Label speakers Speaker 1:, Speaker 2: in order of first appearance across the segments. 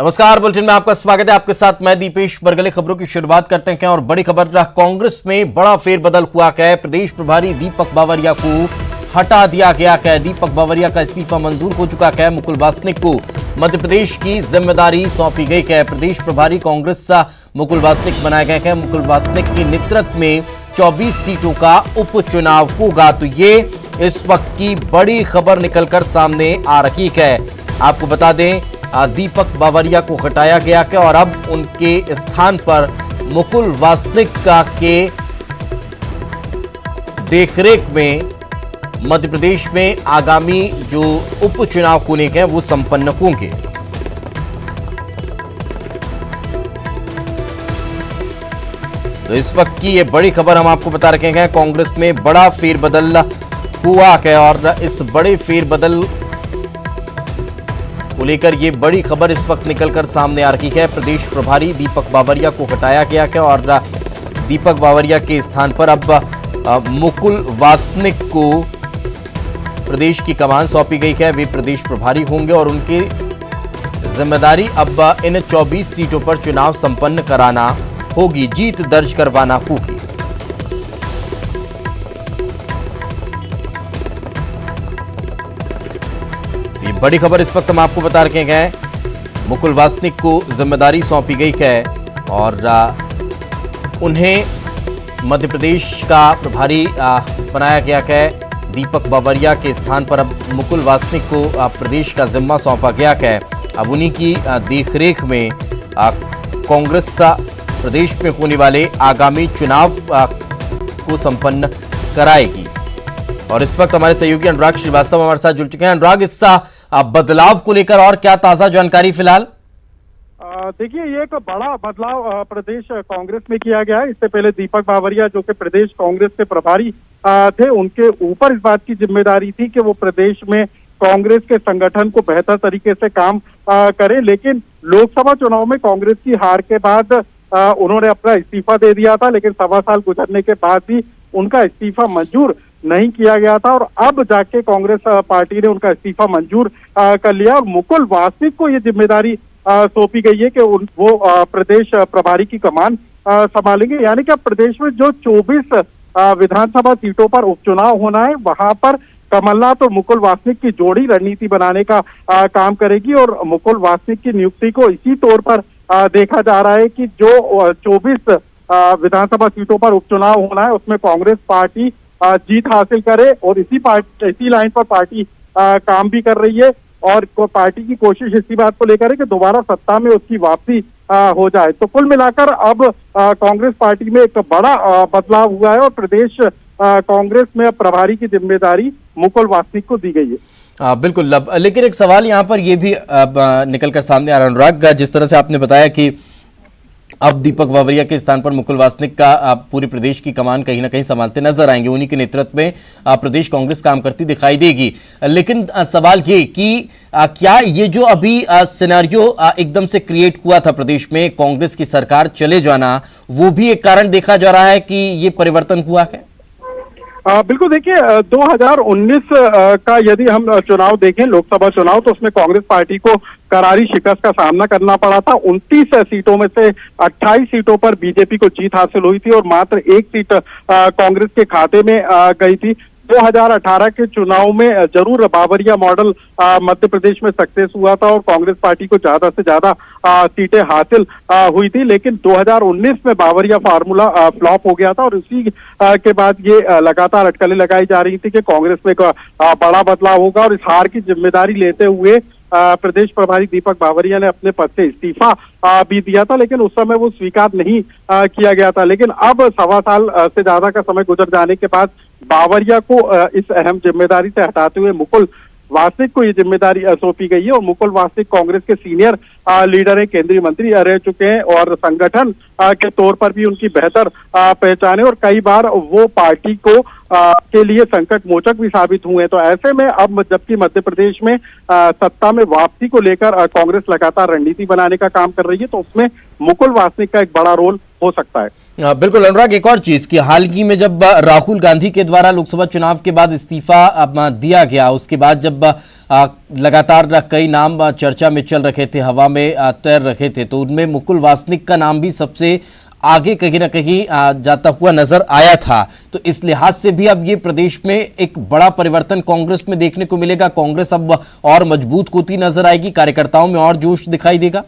Speaker 1: नमस्कार, बुलेटिन में आपका स्वागत है। आपके साथ मैं दीपेश बरगले। खबरों की शुरुआत करते हैं और बड़ी खबर, कांग्रेस में बड़ा फेरबदल हुआ है। प्रदेश प्रभारी दीपक बावरिया को हटा दिया गया है। दीपक बावरिया का इस्तीफा मंजूर हो चुका है। मुकुल वासनिक को मध्य प्रदेश की जिम्मेदारी सौंपी गई है। प्रदेश प्रभारी कांग्रेस मुकुल वासनिक बनाए गए हैं। मुकुल वासनिक के नेतृत्व में 24 सीटों का उपचुनाव होगा। तो ये इस वक्त की बड़ी खबर निकलकर सामने आ रही है। आपको बता दें, दीपक बावरिया को हटाया गया है और अब उनके स्थान पर मुकुल वासनिक का के देखरेख में मध्य प्रदेश में आगामी जो उपचुनाव होने हैं वो संपन्न होंगे। तो इस वक्त की ये बड़ी खबर हम आपको बता रहे हैं। कांग्रेस में बड़ा फेरबदल हुआ है और इस बड़े फेरबदल को लेकर ये बड़ी खबर इस वक्त निकलकर सामने आ रही है। प्रदेश प्रभारी दीपक बावरिया को हटाया गया है और दीपक बावरिया के स्थान पर अब मुकुल वासनिक को प्रदेश की कमान सौंपी गई है। वे प्रदेश प्रभारी होंगे और उनकी जिम्मेदारी अब इन 24 सीटों पर चुनाव संपन्न कराना होगी, जीत दर्ज करवाना होगी। बड़ी खबर इस वक्त हम आपको बता रहे हैं। मुकुल वासनिक को जिम्मेदारी सौंपी गई है और उन्हें मध्य प्रदेश का प्रभारी बनाया गया है। दीपक बावरिया के स्थान पर अब मुकुल वासनिक को प्रदेश का जिम्मा सौंपा गया है। अब उन्हीं की देखरेख में कांग्रेस प्रदेश में होने वाले आगामी चुनाव को संपन्न कराएगी। और इस वक्त हमारे सहयोगी अनुराग श्रीवास्तव हमारे साथ जुड़ चुके हैं। अनुराग, इस बदलाव को लेकर और क्या ताजा जानकारी फिलहाल?
Speaker 2: देखिए, ये एक बड़ा बदलाव प्रदेश कांग्रेस में किया गया है। इससे पहले दीपक बावरिया जो कि प्रदेश कांग्रेस के प्रभारी थे, उनके ऊपर इस बात की जिम्मेदारी थी कि वो प्रदेश में कांग्रेस के संगठन को बेहतर तरीके से काम करें। लेकिन लोकसभा चुनाव में कांग्रेस की हार के बाद उन्होंने अपना इस्तीफा दे दिया था, लेकिन 1.25 साल गुजरने के बाद भी उनका इस्तीफा मंजूर नहीं किया गया था और अब जाके कांग्रेस पार्टी ने उनका इस्तीफा मंजूर कर लिया और मुकुल वासनिक को ये जिम्मेदारी सौंपी गई है कि वो प्रदेश प्रभारी की कमान संभालेंगे। यानी कि अब प्रदेश में जो 24 विधानसभा सीटों पर उपचुनाव होना है, वहां पर कमलनाथ और मुकुल वासनिक की जोड़ी रणनीति बनाने का काम करेगी और मुकुल वासनिक की नियुक्ति को इसी तौर पर देखा जा रहा है कि जो 24 विधानसभा सीटों पर उपचुनाव होना है उसमें कांग्रेस पार्टी जीत हासिल करे और इसी लाइन पर पार्टी काम भी कर रही है और पार्टी की कोशिश इसी बात को लेकर है कि दोबारा सत्ता में उसकी वापसी हो जाए। तो कुल मिलाकर अब कांग्रेस पार्टी में एक बड़ा बदलाव हुआ है और प्रदेश कांग्रेस में प्रभारी की जिम्मेदारी मुकुल वासनिक को दी गई है।
Speaker 1: बिल्कुल। लेकिन एक सवाल यहाँ पर यह भी निकलकर सामने आ रहा है अनुराग, जिस तरह से आपने बताया कि अब दीपक बावरिया के स्थान पर मुकुल वासनिक का पूरे प्रदेश की कमान कहीं ना कहीं संभालते नजर आएंगे। उन्हीं के नेतृत्व में प्रदेश कांग्रेस काम करती दिखाई देगी। लेकिन सवाल ये कि क्या ये जो अभी सिनेरियो एकदम से क्रिएट हुआ था प्रदेश में, कांग्रेस की सरकार चले जाना, वो भी एक कारण देखा जा रहा है कि ये परिवर्तन हुआ है?
Speaker 2: बिल्कुल। देखिए, 2019 का यदि हम चुनाव देखें, लोकसभा चुनाव, तो उसमें कांग्रेस पार्टी को करारी शिकस्त का सामना करना पड़ा था। 29 सीटों में से 28 सीटों पर बीजेपी को जीत हासिल हुई थी और मात्र 1 सीट कांग्रेस के खाते में गई थी। 2018 के चुनाव में जरूर बावरिया मॉडल मध्य प्रदेश में सक्सेस हुआ था और कांग्रेस पार्टी को ज्यादा से ज्यादा सीटें हासिल हुई थी, लेकिन 2019 में बावरिया फार्मूला फ्लॉप हो गया था और उसी के बाद ये लगातार अटकलें लगाई जा रही थी कि कांग्रेस में बड़ा बदलाव होगा और इस हार की जिम्मेदारी लेते हुए प्रदेश प्रभारी दीपक बावरिया ने अपने पद से इस्तीफा भी दिया था, लेकिन उस समय वो स्वीकार नहीं किया गया था। लेकिन अब 1.25 साल से ज्यादा का समय गुजर जाने के बाद बावरिया को इस अहम जिम्मेदारी से हटाते हुए मुकुल वासनिक को ये जिम्मेदारी सौंपी गई है और मुकुल वासनिक कांग्रेस के सीनियर लीडर हैं, केंद्रीय मंत्री रह चुके हैं और संगठन के तौर पर भी उनकी बेहतर पहचान है और कई बार वो पार्टी को के लिए संकट मोचक भी साबित हुए हैं। तो ऐसे में अब जबकि मध्य प्रदेश में सत्ता में वापसी को लेकर कांग्रेस लगातार रणनीति बनाने का काम कर रही है, तो उसमें मुकुल वासनिक का एक बड़ा रोल हो सकता है।
Speaker 1: बिल्कुल अनुराग, एक और चीज कि हाल ही में जब राहुल गांधी के द्वारा लोकसभा चुनाव के बाद इस्तीफा दिया गया, उसके बाद जब लगातार कई नाम चर्चा में चल रखे थे, हवा में तैर रखे थे, तो उनमें मुकुल वासनिक का नाम भी सबसे आगे कहीं ना कहीं जाता हुआ नजर आया था। तो इस लिहाज से भी अब ये प्रदेश में एक बड़ा परिवर्तन कांग्रेस में देखने को मिलेगा। कांग्रेस अब और मजबूत होती नजर आएगी, कार्यकर्ताओं में और जोश दिखाई देगा।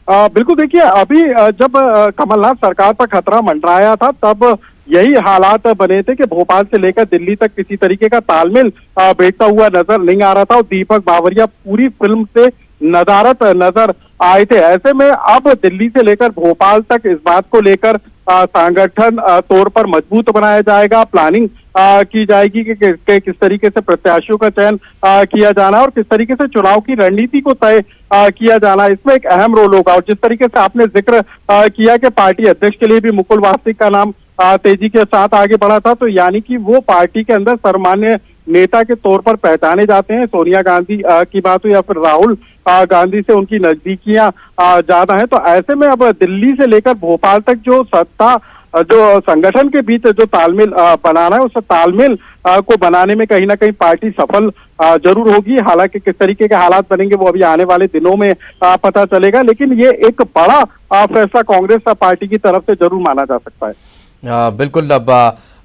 Speaker 2: बिल्कुल, देखिए अभी जब कमलनाथ सरकार पर खतरा मंडराया था तब यही हालात बने थे कि भोपाल से लेकर दिल्ली तक किसी तरीके का तालमेल बैठता हुआ नजर नहीं आ रहा था और दीपक बावरिया पूरी फिल्म से नदारत नजर आए थे। ऐसे में अब दिल्ली से लेकर भोपाल तक इस बात को लेकर संगठन तौर पर मजबूत बनाया जाएगा, प्लानिंग की जाएगी कि किस तरीके से प्रत्याशियों का चयन किया जाना और किस तरीके से चुनाव की रणनीति को तय किया जाना, इसमें एक अहम रोल होगा। और जिस तरीके से आपने जिक्र किया कि पार्टी अध्यक्ष के लिए भी मुकुल वासनिक का नाम तेजी के साथ आगे बढ़ा था, तो यानी कि वो पार्टी के अंदर सर्वमान्य नेता के तौर पर पहचाने जाते हैं। सोनिया गांधी की बात हो या फिर राहुल गांधी से उनकी नजदीकियां ज्यादा हैं। तो ऐसे में अब दिल्ली से लेकर भोपाल तक जो सत्ता जो संगठन के बीच जो तालमेल बनाना है, उस तालमेल को बनाने में कहीं ना कहीं पार्टी सफल जरूर होगी। हालांकि किस तरीके के हालात बनेंगे वो अभी आने वाले दिनों में पता चलेगा, लेकिन ये एक बड़ा फैसला कांग्रेस पार्टी की तरफ से जरूर माना जा सकता है।
Speaker 1: बिल्कुल।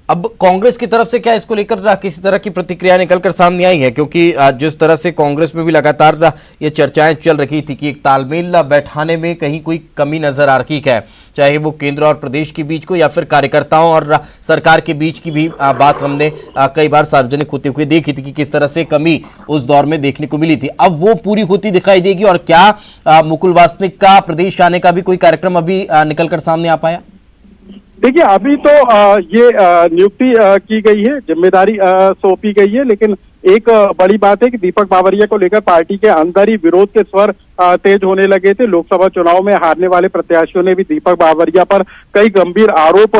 Speaker 1: अब कांग्रेस की तरफ से क्या इसको लेकर किसी तरह की प्रतिक्रिया निकलकर सामने आई है? क्योंकि जिस तरह से कांग्रेस में भी लगातार ये चर्चाएं चल रही थी कि एक तालमेल बैठाने में कहीं कोई कमी नजर आ रही है, चाहे वो केंद्र और प्रदेश के बीच को या फिर कार्यकर्ताओं और सरकार के बीच की भी बात हमने कई बार सार्वजनिक होते हुए देखी थी कि किस तरह से कमी उस दौर में देखने को मिली थी। अब वो पूरी होती दिखाई देगी और क्या मुकुल वासनिक का प्रदेश आने का भी कोई कार्यक्रम अभी निकलकर सामने आ पाया?
Speaker 2: देखिए अभी तो ये नियुक्ति की गई है, जिम्मेदारी सौंपी गई है, लेकिन एक बड़ी बात है कि दीपक बावरिया को लेकर पार्टी के अंदर ही विरोध के स्वर तेज होने लगे थे। लोकसभा चुनाव में हारने वाले प्रत्याशियों ने भी दीपक बावरिया पर कई गंभीर आरोप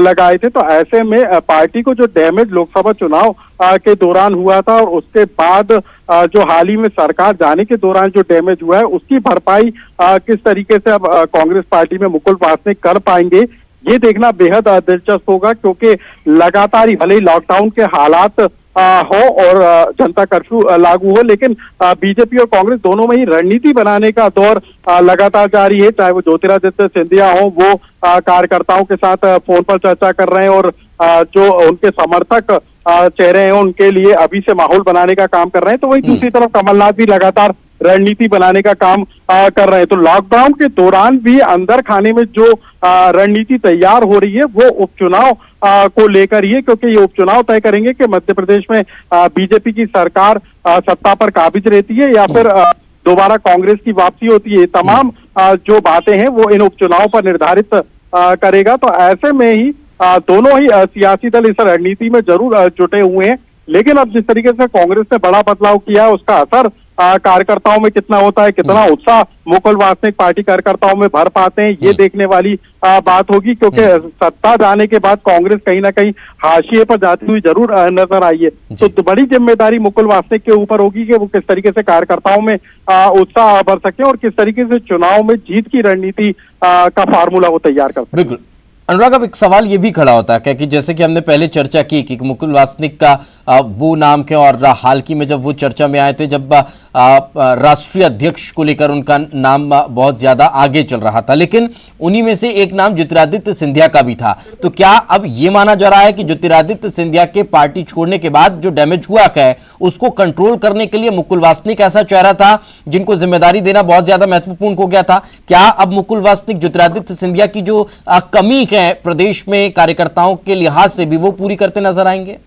Speaker 2: लगाए थे। तो ऐसे में पार्टी को जो डैमेज लोकसभा चुनाव के दौरान हुआ था और उसके बाद जो हाल ही में सरकार जाने के दौरान जो डैमेज हुआ है, उसकी भरपाई किस तरीके से अब कांग्रेस पार्टी में मुकुल वासनिक कर पाएंगे, ये देखना बेहद दिलचस्प होगा। क्योंकि लगातार ही भले ही लॉकडाउन के हालात हो और जनता कर्फ्यू लागू हो, लेकिन बीजेपी और कांग्रेस दोनों में ही रणनीति बनाने का दौर लगातार जारी है। चाहे वो ज्योतिरादित्य सिंधिया हो, वो कार्यकर्ताओं के साथ फोन पर चर्चा कर रहे हैं और जो उनके समर्थक चेहरे हैं उनके लिए अभी से माहौल बनाने का काम कर रहे हैं। तो वही दूसरी तरफ कमलनाथ भी लगातार रणनीति बनाने का काम कर रहे हैं। तो लॉकडाउन के दौरान भी अंदर खाने में जो रणनीति तैयार हो रही है वो उपचुनाव को लेकर ही है, क्योंकि ये उपचुनाव तय करेंगे कि मध्य प्रदेश में बीजेपी की सरकार सत्ता पर काबिज रहती है या फिर दोबारा कांग्रेस की वापसी होती है। तमाम जो बातें हैं वो इन उपचुनाव पर निर्धारित करेगा। तो ऐसे में ही दोनों ही सियासी दल इस रणनीति में जरूर जुटे हुए हैं, लेकिन अब जिस तरीके से कांग्रेस ने बड़ा बदलाव किया है उसका असर कार्यकर्ताओं में कितना होता है, कितना उत्साह मुकुल वासनिक पार्टी कार्यकर्ताओं में भर पाते हैं, ये देखने वाली बात होगी। क्योंकि सत्ता जाने के बाद कांग्रेस कहीं ना कहीं हाशिए पर जाती हुई जरूर नजर आई है। तो बड़ी जिम्मेदारी मुकुल वासनिक के ऊपर होगी कि वो किस तरीके से कार्यकर्ताओं में उत्साह भर सके और किस तरीके से चुनाव में जीत की रणनीति का फार्मूला वो तैयार कर सके।
Speaker 1: बिल्कुल अनुराग, अब एक सवाल ये भी खड़ा होता है कि जैसे कि हमने पहले चर्चा की कि मुकुल वासनिक का वो नाम के और हाल ही में जब वो चर्चा में आए थे, जब राष्ट्रीय अध्यक्ष को लेकर उनका नाम बहुत ज्यादा आगे चल रहा था, लेकिन उन्हीं में से एक नाम ज्योतिरादित्य सिंधिया का भी था। तो क्या अब ये माना जा रहा है कि ज्योतिरादित्य सिंधिया के पार्टी छोड़ने के बाद जो डैमेज हुआ है उसको कंट्रोल करने के लिए मुकुल वासनिक ऐसा चेहरा था जिनको जिम्मेदारी देना बहुत ज्यादा महत्वपूर्ण हो गया था? क्या अब मुकुल वासनिक ज्योतिरादित्य सिंधिया की जो कमी है प्रदेश में कार्यकर्ताओं के लिहाज से भी वो पूरी करते नजर आएंगे?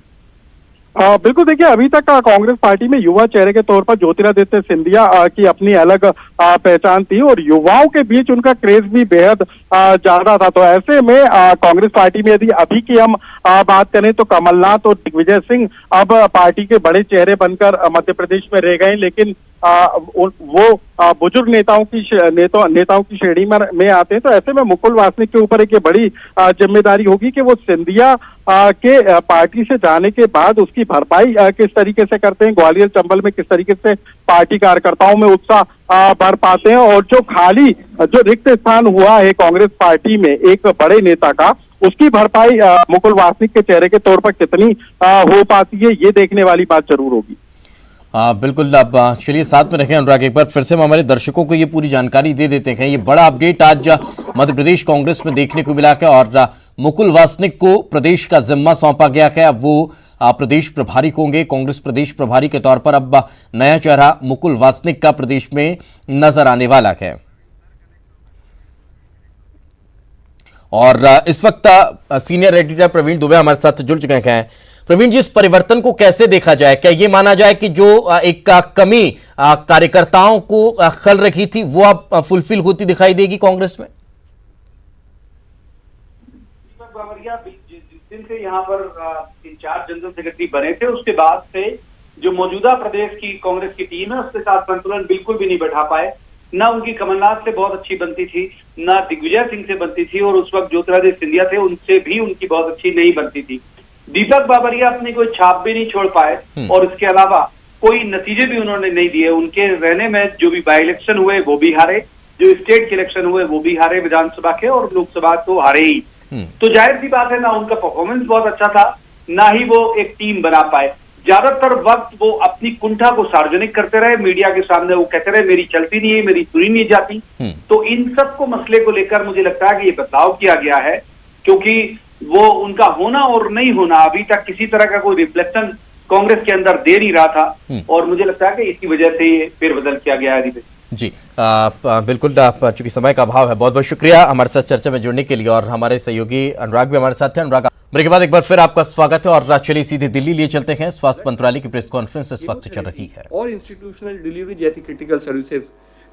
Speaker 2: बिल्कुल, देखिए अभी तक कांग्रेस पार्टी में युवा चेहरे के तौर पर ज्योतिरादित्य सिंधिया की अपनी अलग पहचान थी और युवाओं के बीच उनका क्रेज भी बेहद ज्यादा था। तो ऐसे में कांग्रेस पार्टी में यदि अभी की हम बात करें तो कमलनाथ और दिग्विजय सिंह अब पार्टी के बड़े चेहरे बनकर मध्य प्रदेश में रह गए, लेकिन वो बुजुर्ग नेताओं की श्रेणी में आते हैं। तो ऐसे में मुकुल वासनिक के ऊपर एक ये बड़ी जिम्मेदारी होगी कि वो सिंधिया के पार्टी से जाने के बाद उसकी भरपाई किस तरीके से करते हैं, ग्वालियर चंबल में किस तरीके से पार्टी कार्यकर्ताओं में उत्साह बढ़ पाते हैं। और जो रिक्त स्थान हुआ है कांग्रेस पार्टी में एक बड़े नेता का, उसकी भरपाई मुकुल वासनिक के चेहरे के तौर पर कितनी हो पाती है, ये देखने वाली बात जरूर होगी।
Speaker 1: बिल्कुल। अब चलिए साथ में रखें अनुराग, एक बार फिर से हम हमारे दर्शकों को ये पूरी जानकारी दे देते हैं। ये बड़ा अपडेट आज मध्य प्रदेश कांग्रेस में देखने को मिला है और मुकुल वासनिक को प्रदेश का जिम्मा सौंपा गया है। अब वो प्रदेश प्रभारी होंगे, कांग्रेस प्रदेश प्रभारी के तौर पर। अब नया चेहरा मुकुल वासनिक का प्रदेश में नजर आने वाला है। और इस वक्त सीनियर एडिटर प्रवीण दुबे हमारे साथ जुड़ चुके हैं। प्रवीण जी, इस परिवर्तन को कैसे देखा जाए? क्या ये माना जाए कि जो एक कमी कार्यकर्ताओं को खल रखी थी वो अब फुलफिल होती दिखाई देगी कांग्रेस में?
Speaker 3: दीपक बावरिया जिस दिन से यहाँ पर इंचार्ज जनरल सेक्रेटरी बने थे, उसके बाद से जो मौजूदा प्रदेश की कांग्रेस की टीम है उसके साथ संतुलन बिल्कुल भी नहीं बैठा पाए। ना उनकी कमलनाथ से बहुत अच्छी बनती थी, ना दिग्विजय सिंह से बनती थी, और उस वक्त ज्योतिरादित्य सिंधिया थे उनसे भी उनकी बहुत अच्छी नहीं बनती थी। दीपक बावरिया अपनी कोई छाप भी नहीं छोड़ पाए और इसके अलावा कोई नतीजे भी उन्होंने नहीं दिए। उनके रहने में जो भी बाई इलेक्शन हुए वो भी हारे, जो स्टेट के इलेक्शन हुए वो भी हारे विधानसभा के, और लोकसभा तो हारे ही। तो जाहिर सी बात है, ना उनका परफॉर्मेंस बहुत अच्छा था, ना ही वो एक टीम बना पाए। ज्यादातर वक्त वो अपनी कुंठा को सार्वजनिक करते रहे, मीडिया के सामने वो कहते रहे मेरी चलती नहीं है, मेरी सुनी नहीं जाती। तो इन सब को मसले को लेकर मुझे लगता है कि ये बदलाव किया गया है, क्योंकि वो उनका होना और नहीं होना अभी तक किसी तरह का कोई रिफ्लेक्शन कांग्रेस के अंदर दे नहीं रहा था, और मुझे लगता है कि इसी वजह से ये फेरबदल किया गया है।
Speaker 1: जी बिल्कुल। चूंकि समय का अभाव है, बहुत बहुत शुक्रिया हमारे साथ चर्चा में जुड़ने के लिए। और हमारे सहयोगी अनुराग भी हमारे साथ थे। अनुराग, ब्रेक के बाद एक बार फिर आपका स्वागत है और चलिए सीधे दिल्ली लिए चलते हैं। स्वास्थ्य मंत्रालय की प्रेस कॉन्फ्रेंस इस वक्त चल रही है।
Speaker 4: और इंस्टीट्यूशनल डिलीवरी जैसी क्रिटिकल सर्विसेज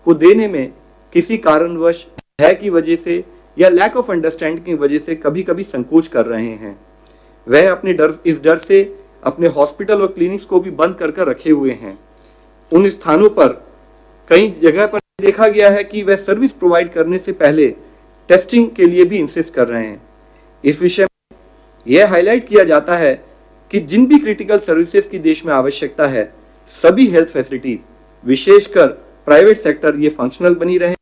Speaker 4: को देने में किसी कारणवश है की वजह से या लैक ऑफ अंडरस्टैंडिंग की वजह से कभी कभी संकोच कर रहे हैं। वह अपने इस डर से अपने हॉस्पिटल और क्लिनिक्स को भी बंद कर रखे हुए हैं। उन स्थानों पर कई जगह पर देखा गया है कि वह सर्विस प्रोवाइड करने से पहले टेस्टिंग के लिए भी इंसिस्ट कर रहे हैं। इस विषय में यह हाईलाइट किया जाता है कि जिन भी क्रिटिकल सर्विसेज की देश में आवश्यकता है, सभी हेल्थ फैसिलिटीज विशेषकर प्राइवेट सेक्टर ये फंक्शनल बनी रहे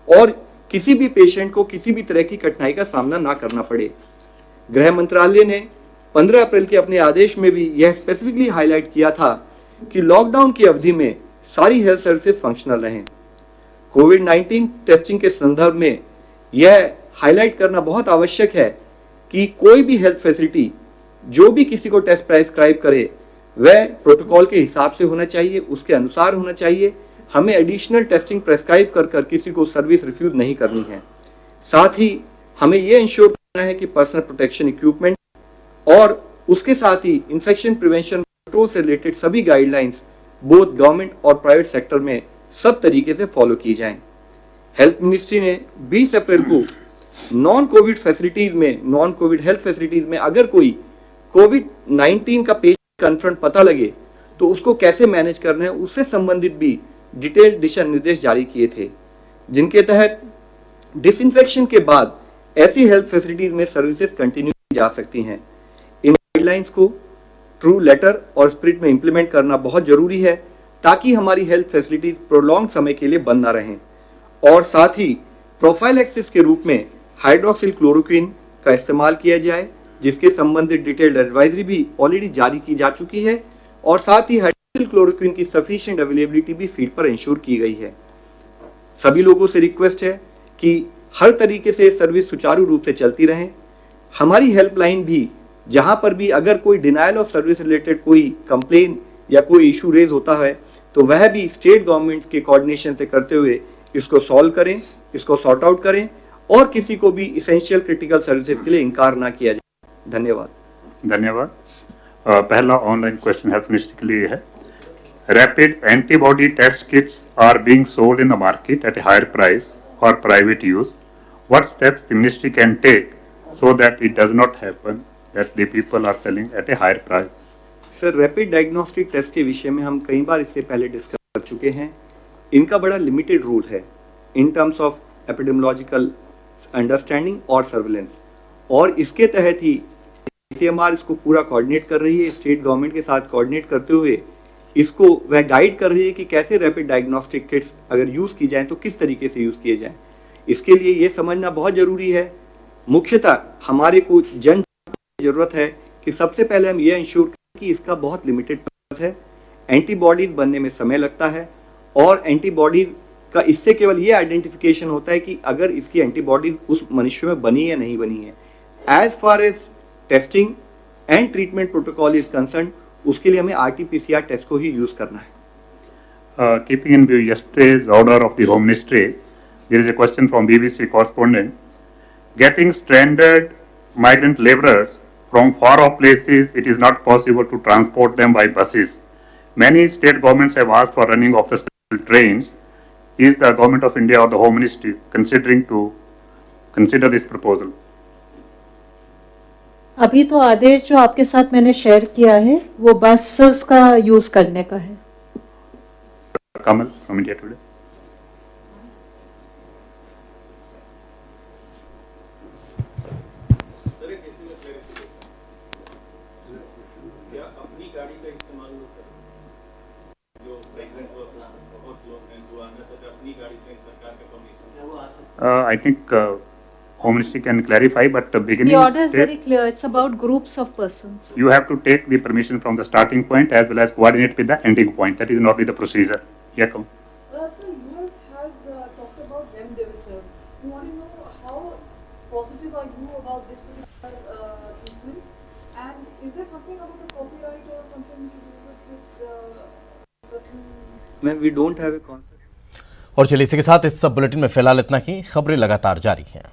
Speaker 4: और किसी भी पेशेंट को किसी भी तरह की कठिनाई का सामना ना करना पड़े। गृह मंत्रालय ने 15 अप्रैल के अपने आदेश में भी यह स्पेसिफिकली हाईलाइट किया था कि लॉकडाउन की अवधि में सारी हेल्थ सर्विसेज फंक्शनल रहें। कोविड-19 टेस्टिंग के संदर्भ में यह हाईलाइट करना बहुत आवश्यक है कि कोई भी हेल्थ फैसिलिटी जो भी किसी को टेस्ट प्रेस्क्राइब करे वह प्रोटोकॉल के हिसाब से होना चाहिए, उसके अनुसार होना चाहिए। हमें एडिशनल टेस्टिंग प्रेस्क्राइब कर किसी को सर्विस रिफ्यूज नहीं करनी है। साथ ही हमें यह इंश्योर करना है कि पर्सनल प्रोटेक्शन इक्विपमेंट और उसके साथ ही इन्फेक्शन प्रिवेंशन कंट्रोल से रिलेटेड सभी गाइडलाइंस बोथ गवर्नमेंट और प्राइवेट सेक्टर में सब तरीके से फॉलो की जाएं। हेल्थ मिनिस्ट्री ने 20 अप्रैल को नॉन कोविड फैसिलिटीज में, नॉन कोविड हेल्थ फैसिलिटीज में अगर कोई कोविड-19 का पेशेंट कन्फर्म पता लगे तो उसको कैसे मैनेज करना है, उससे संबंधित भी डिटेल्ड दिशा निर्देश जारी किए थे, जिनके तहत डिसइंफेक्शन के बाद ऐसी हेल्थ फैसिलिटीज में सर्विसेज कंटिन्यू की जा सकती हैं। इन गाइडलाइंस को ट्रू लेटर और स्पिरिट में इंप्लीमेंट करना बहुत जरूरी है ताकि हमारी हेल्थ फैसिलिटीज प्रोलॉन्ग समय के लिए बंद ना रहें। और साथ ही प्रोफाइलैक्सिस के रूप में हाइड्रोक्सिल क्लोरोक्विन का इस्तेमाल किया जाए, जिसके संबंधित डिटेल्ड एडवाइजरी भी ऑलरेडी जारी की जा चुकी है। और साथ ही हाइड्रोक्सिल क्लोरोक्विन की सफिशिएंट अवेलेबिलिटी भी फील्ड पर इंश्योर की गई है। सभी लोगों से रिक्वेस्ट है कि हर तरीके से सर्विस सुचारू रूप से चलती रहे। हमारी हेल्पलाइन भी, जहां पर भी अगर कोई डिनायल ऑफ सर्विस रिलेटेड कोई कंप्लेन या कोई इशू रेज होता है तो वह भी स्टेट गवर्नमेंट के कोऑर्डिनेशन से करते हुए इसको सॉल्व करें, इसको सॉर्ट आउट करें और किसी को भी इसेंशियल क्रिटिकल सर्विसेज के लिए इनकार ना किया जाए।
Speaker 5: धन्यवाद। पहला ऑनलाइन क्वेश्चन हेल्थ मिनिस्ट्री के लिए है। Rapid antibody test kits are being sold in the market at a higher price for private use. What steps the ministry can take so that it does not happen that the people are selling at a higher price?
Speaker 4: Sir, rapid diagnostic test के विषय में हम कई बार इससे पहले discuss कर चुके हैं। इनका बड़ा लिमिटेड रोल है in terms of epidemiological understanding और सर्विलेंस, और इसके तहत ही ICMR इसको पूरा कोऑर्डिनेट कर रही है। स्टेट गवर्नमेंट के साथ कोऑर्डिनेट करते हुए इसको वह गाइड कर रही है कि कैसे रैपिड डायग्नोस्टिक किट्स अगर यूज की जाए तो किस तरीके से यूज किए जाएं। इसके लिए ये समझना बहुत जरूरी है, मुख्यतः हमारे को जन जरूरत है कि सबसे पहले हम ये इंश्योर करें कि इसका बहुत लिमिटेड पर्पस है, एंटीबॉडीज बनने में समय लगता है और एंटीबॉडीज का इससे केवल ये आइडेंटिफिकेशन होता है कि अगर इसकी एंटीबॉडीज उस मनुष्य में बनी या नहीं बनी है। As far as testing and treatment protocol is concern, उसके लिए हमें RT-PCR टेस्ट को ही यूज करना है।
Speaker 5: Keeping in view yesterday's order of the Home Ministry, there is a question from BBC correspondent. Getting stranded migrant laborers from far off places, it is not possible to transport them by buses. Many state governments have asked for running of the special trains. Is the Government of India or the Home Ministry considering to consider this proposal?
Speaker 6: अभी तो आदेश जो आपके साथ मैंने share किया है वो buses का यूज करने का है।
Speaker 5: Kamal from India Today.
Speaker 7: अपनी गाड़ी का इस्तेमाल जो प्रेग्नेंट हो अपना बहुत लोग हैं जो आना चाहते अपनी गाड़ी से सरकार का permission
Speaker 5: I think Home Ministry can clarify, but beginning
Speaker 6: The order is
Speaker 5: state,
Speaker 6: very clear. It's about groups of persons.
Speaker 5: you have to take the permission from the starting point as well as coordinate with the ending point. That is normally the procedure. Yeah, come.
Speaker 8: Sir, US has talked about remdesivir. You want to know how positive are you about this particular treatment? And is there something about the copyright or something to do with this certain?
Speaker 4: Ma'am, we don't have a concept.
Speaker 1: और चलिए इसी के साथ इस सब bulletin में फिलहाल इतना ही। खबरें लगातार जारी हैं।